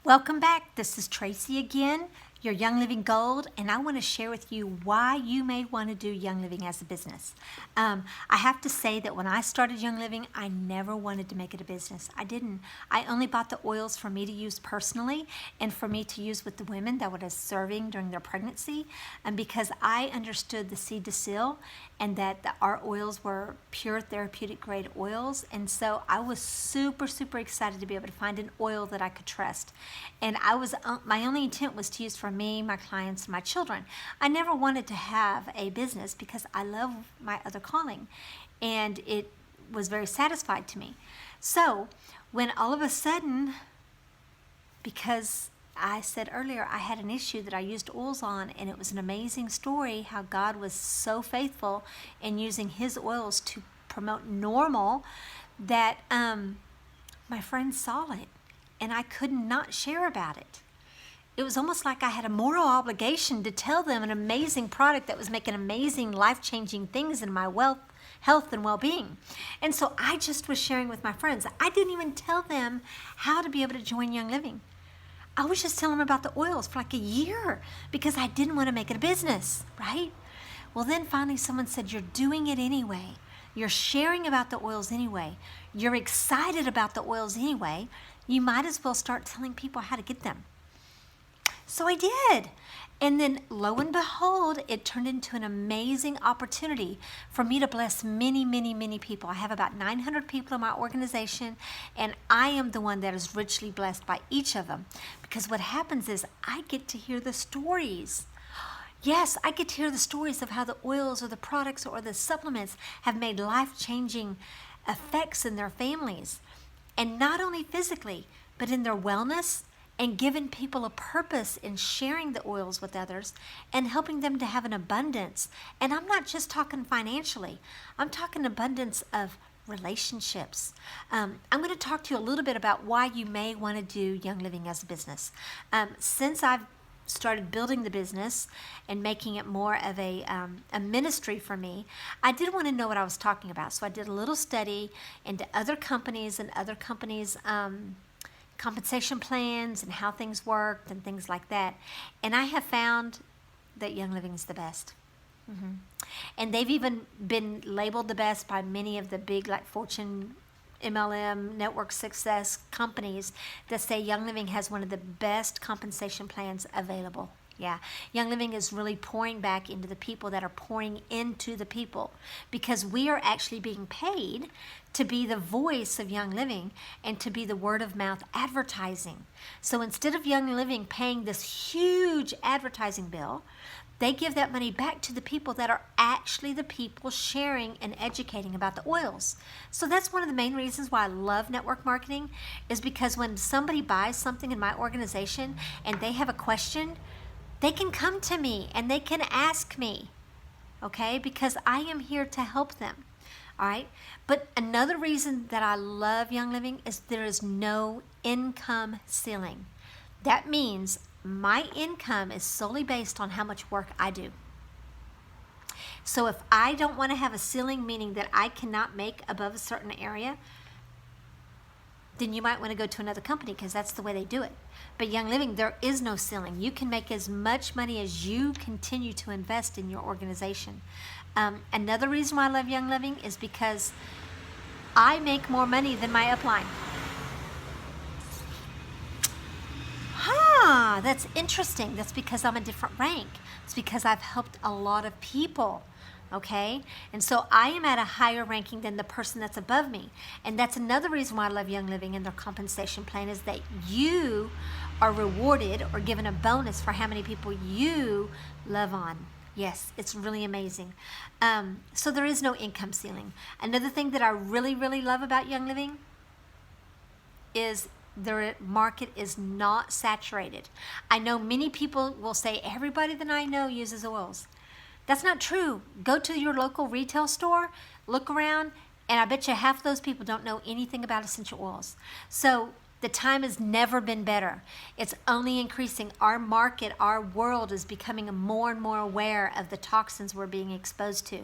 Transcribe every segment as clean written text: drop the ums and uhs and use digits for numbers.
Welcome back. This is Tracy again, your Young Living Gold, and I want to share with you why you may want to do Young Living as a business. I have to say that when I started Young Living, I never wanted to make it a business. I didn't. I only bought the oils for me to use personally and for me to use with the women that I was serving during their pregnancy, and because I understood the seed to seal and that our oils were pure therapeutic grade oils, and so I was super excited to be able to find an oil that I could trust. And my only intent was to use for me, my clients, my children. I never wanted to have a business because I love my other calling, and it was very satisfied to me. So when all of a sudden, because I said earlier I had an issue that I used oils on, and it was an amazing story how God was so faithful in using his oils to promote normal, that my friends saw it and I could not share about it. It was almost like I had a moral obligation to tell them an amazing product that was making amazing life-changing things in my health and well-being. And so I just was sharing with my friends. I didn't even tell them how to be able to join Young Living. I was just telling them about the oils for like a year because I didn't want to make it a business, right? Well, then finally someone said, you're doing it anyway. You're sharing about the oils anyway. You're excited about the oils anyway. You might as well start telling people how to get them. So I did. And then lo and behold, it turned into an amazing opportunity for me to bless many people. I have about 900 people in my organization, and I am the one that is richly blessed by each of them. Because what happens is I get to hear the stories. Yes, I get to hear the stories of how the oils or the products or the supplements have made life-changing effects in their families. And not only physically, but in their wellness, and giving people a purpose in sharing the oils with others and helping them to have an abundance. And I'm not just talking financially. I'm talking abundance of relationships. I'm going to talk to you a little bit about why you may want to do Young Living as a business. Since I've started building the business and making it more of a ministry for me, I did want to know what I was talking about. So I did a little study into other companies and other companies' compensation plans and how things worked and things like that. And I have found that Young Living is the best. And they've even been labeled the best by many of the big, like Fortune, MLM, Network Success companies that say Young Living has one of the best compensation plans available. Yeah, Young Living is really pouring back into the people that are pouring into the people, because we are actually being paid to be the voice of Young Living and to be the word of mouth advertising. So instead of Young Living paying this huge advertising bill, they give that money back to the people that are actually the people sharing and educating about the oils. So that's one of the main reasons why I love network marketing, is because when somebody buys something in my organization and they have a question, they can come to me and they can ask me, okay? Because I am here to help them, all right? But another reason that I love Young Living is there is no income ceiling. That means my income is solely based on how much work I do. So if I don't want to have a ceiling, meaning that I cannot make above a certain area, then you might want to go to another company because that's the way they do it. But Young Living, there is no ceiling. You can make as much money as you continue to invest in your organization. Another reason why I love Young Living is because I make more money than my upline. That's interesting. That's because I'm a different rank. It's because I've helped a lot of people. Okay? And so I am at a higher ranking than the person that's above me. And that's another reason why I love Young Living and their compensation plan, is that you are rewarded or given a bonus for how many people you love on. Yes, it's really amazing. So there is no income ceiling. Another thing that I really love about Young Living is their market is not saturated. I know many people will say, everybody that I know uses oils. That's not true. Go to your local retail store, look around, and I bet you half those people don't know anything about essential oils. So The time has never been better. It's only increasing. Our market, our world is becoming more and more aware of the toxins we're being exposed to.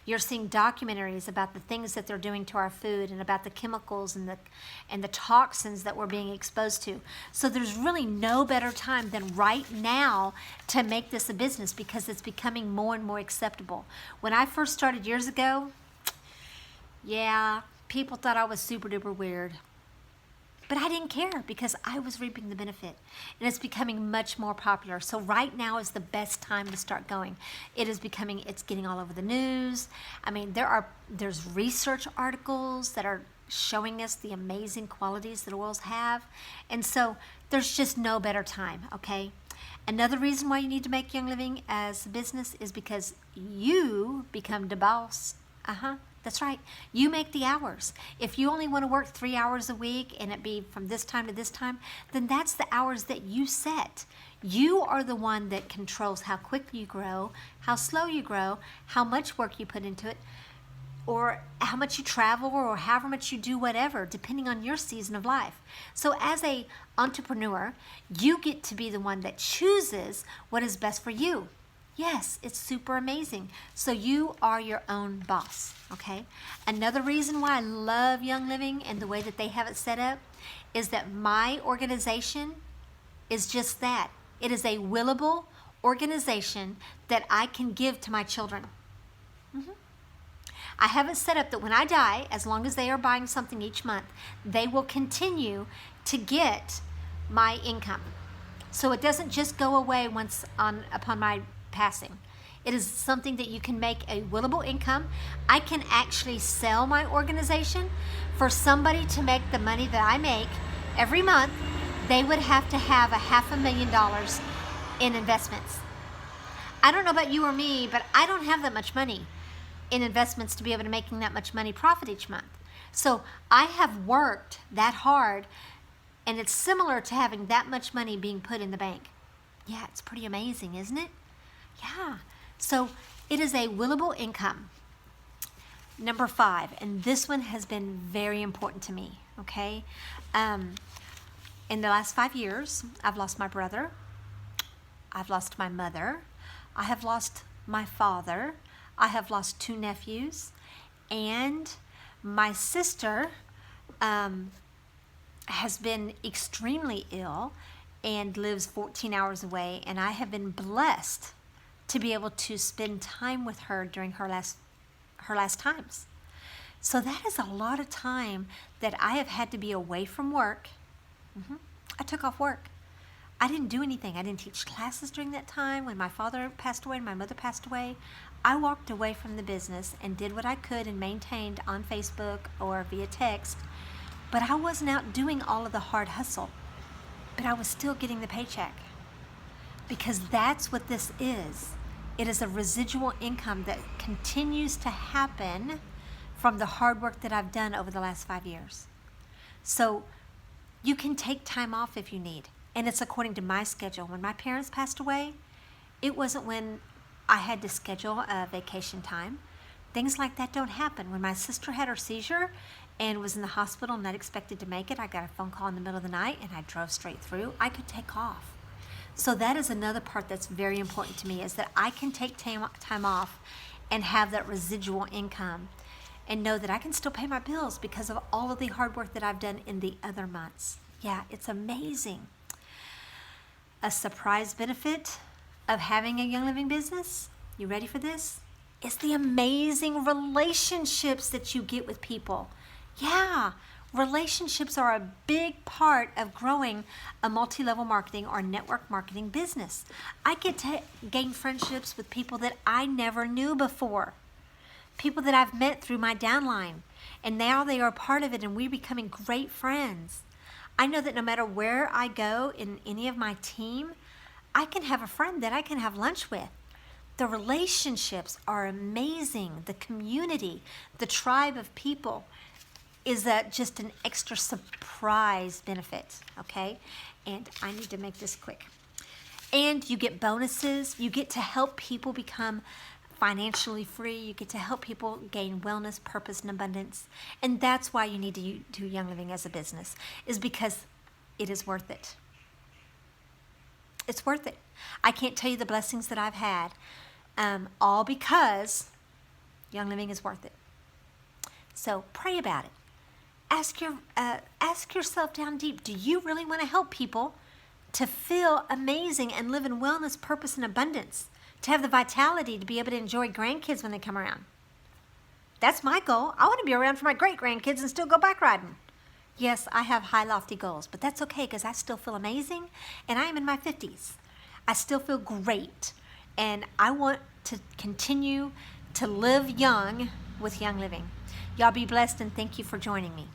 You're seeing documentaries about the things that they're doing to our food and about the chemicals and the toxins that we're being exposed to. So there's really no better time than right now to make this a business, because it's becoming more and more acceptable. When I first started years ago, yeah, people thought I was super duper weird. But I didn't care, because I was reaping the benefit. And it's becoming much more popular. So right now is the best time to start going. It's getting all over the news. I mean, there's research articles that are showing us the amazing qualities that oils have. And so there's just no better time, okay? Another reason why you need to make Young Living as a business is because you become the boss. That's right. You make the hours. If you only want to work 3 hours a week and it be from this time to this time, then that's the hours that you set. You are the one that controls how quick you grow, how slow you grow, how much work you put into it, or how much you travel, or however much you do whatever, depending on your season of life. So as a entrepreneur, you get to be the one that chooses what is best for you. Yes, it's super amazing. So you are your own boss, okay? Another reason why I love Young Living and the way that they have it set up is that my organization is just that. It is a willable organization that I can give to my children. I have it set up that when I die, as long as they are buying something each month, they will continue to get my income. So it doesn't just go away upon my passing. It is something that you can make a willable income. I can actually sell my organization. For somebody to make the money that I make every month, they would have to have $500,000 in investments. I don't know about you or me, but I don't have that much money in investments to be able to making that much money profit each month. So I have worked that hard, and it's similar to having that much money being put in the bank. Yeah, it's pretty amazing, isn't it? Yeah. So it is a willable income. Number 5, and this one has been very important to me, okay? In the last 5 years, I've lost my brother. I've lost my mother. I have lost my father. I have lost 2 nephews. And my sister has been extremely ill and lives 14 hours away. And I have been blessed to be able to spend time with her during her last times. So that is a lot of time that I have had to be away from work. I took off work. I didn't do anything. I didn't teach classes during that time. When my father passed away and my mother passed away, I walked away from the business and did what I could and maintained on Facebook or via text. But I wasn't out doing all of the hard hustle. But I was still getting the paycheck. Because that's what this is. It is a residual income that continues to happen from the hard work that I've done over the last 5 years. So you can take time off if you need. And it's according to my schedule. When my parents passed away, it wasn't when I had to schedule a vacation time. Things like that don't happen. When my sister had her seizure and was in the hospital, not expected to make it, I got a phone call in the middle of the night and I drove straight through. I could take off. So that is another part that's very important to me, is that I can take time off and have that residual income and know that I can still pay my bills because of all of the hard work that I've done in the other months. Yeah, it's amazing. A surprise benefit of having a Young Living business, you ready for this? Is the amazing relationships that you get with people. Yeah, relationships are a big part of growing a multi-level marketing or network marketing business. I get to gain friendships with people that I never knew before. People that I've met through my downline. And now they are part of it and we're becoming great friends. I know that no matter where I go in any of my team, I can have a friend that I can have lunch with. The relationships are amazing. The community, the tribe of people is that just an extra surprise benefit, okay? And I need to make this quick. And you get bonuses. You get to help people become financially free. You get to help people gain wellness, purpose, and abundance. And that's why you need to do Young Living as a business, is because it is worth it. It's worth it. I can't tell you the blessings that I've had, all because Young Living is worth it. So pray about it. Ask yourself down deep, do you really want to help people to feel amazing and live in wellness, purpose, and abundance? To have the vitality to be able to enjoy grandkids when they come around? That's my goal. I want to be around for my great-grandkids and still go bike riding. Yes, I have high, lofty goals, but that's okay because I still feel amazing, and I am in my 50s. I still feel great, and I want to continue to live young with Young Living. Y'all be blessed, and thank you for joining me.